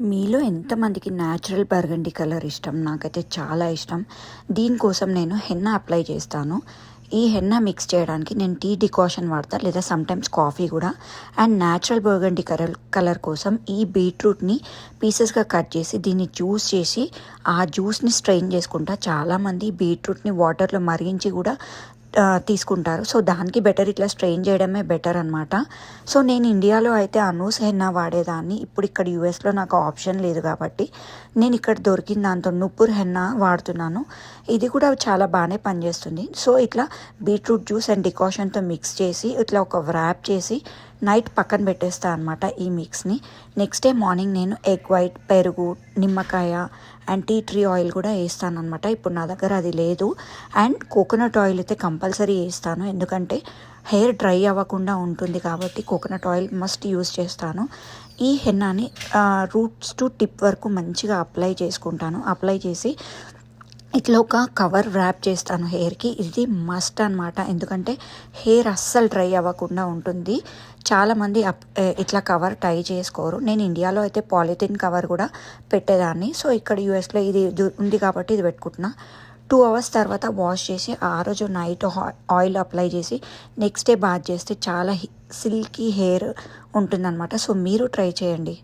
మీలో ఎంతమందికి natural burgundy colour ఇష్టం? నాకైతే చాలా ఇష్టం. దీనికోసం నేను హెన్నా అప్లై చేస్తాను. ఈ హెన్నా మిక్స్ చేయడానికి నేను టీ డికాషన్ వాడతా, లేదా సమ్టైమ్స్ కాఫీ కూడా. అండ్ న్యాచురల్ బర్గండి కలర్ కోసం ఈ బీట్రూట్ని పీసెస్గా కట్ చేసి దీన్ని జ్యూస్ చేసి ఆ జ్యూస్ని స్ట్రెయిన్ చేసుకుంటా. చాలామంది బీట్రూట్ని వాటర్లో మరిగించి కూడా తీసుకుంటారు. సో దానికి బెటర్ ఇట్లా స్ట్రెయిన్ చేయడమే బెటర్ అనమాట. సో నేను ఇండియాలో అయితే అనూస్ హెన్నా వాడేదాన్ని. ఇప్పుడు ఇక్కడ యూఎస్లో నాకు ఆప్షన్ లేదు కాబట్టి నేను ఇక్కడ దొరికిన దాంతో నుపుర్ హెన్నా వాడుతున్నాను. ఇది కూడా చాలా బాగానే పనిచేస్తుంది. సో ఇట్లా బీట్రూట్ జ్యూస్ అండ్ డికాషన్తో మిక్స్ చేసి ఇట్లా ఒక వ్రాప్ చేసి నైట్ పక్కన పెట్టేస్తాను అనమాట ఈ మిక్స్ని. నెక్స్ట్ డే మార్నింగ్ నేను ఎగ్ వైట్, పెరుగు, నిమ్మకాయ అండ్ టీ ట్రీ ఆయిల్ కూడా వేస్తాను అనమాట. ఇప్పుడు నా దగ్గర అది లేదు. అండ్ కోకోనట్ ఆయిల్ అయితే కంపల్సరీ వేస్తాను, ఎందుకంటే హెయిర్ డ్రై అవ్వకుండా ఉంటుంది కాబట్టి కోకోనట్ ఆయిల్ మస్ట్ యూస్ చేస్తాను. ఈ హెన్నాని రూట్స్ టు టిప్ వరకు మంచిగా అప్లై చేసుకుంటాను. అప్లై చేసి ఇట్లా ఒక కవర్ ర్యాప్ చేస్తాను హెయిర్కి. ఇది మస్ట్ అనమాట, ఎందుకంటే హెయిర్ అస్సలు డ్రై అవ్వకుండా ఉంటుంది. చాలామంది ఇట్లా కవర్ టై చేసుకోరు. నేను ఇండియాలో అయితే పాలిథిన్ కవర్ కూడా పెట్టేదాన్ని. సో ఇక్కడ యూఎస్లో ఇది ఉంది కాబట్టి ఇది పెట్టుకుంటున్నా. 2 అవర్స్ తర్వాత వాష్ చేసి ఆ రోజు నైట్ ఆయిల్ అప్లై చేసి నెక్స్ట్ డే బాత్ చేస్తే చాలా సిల్కీ హెయిర్ ఉంటుందన్నమాట. సో మీరు ట్రై చేయండి.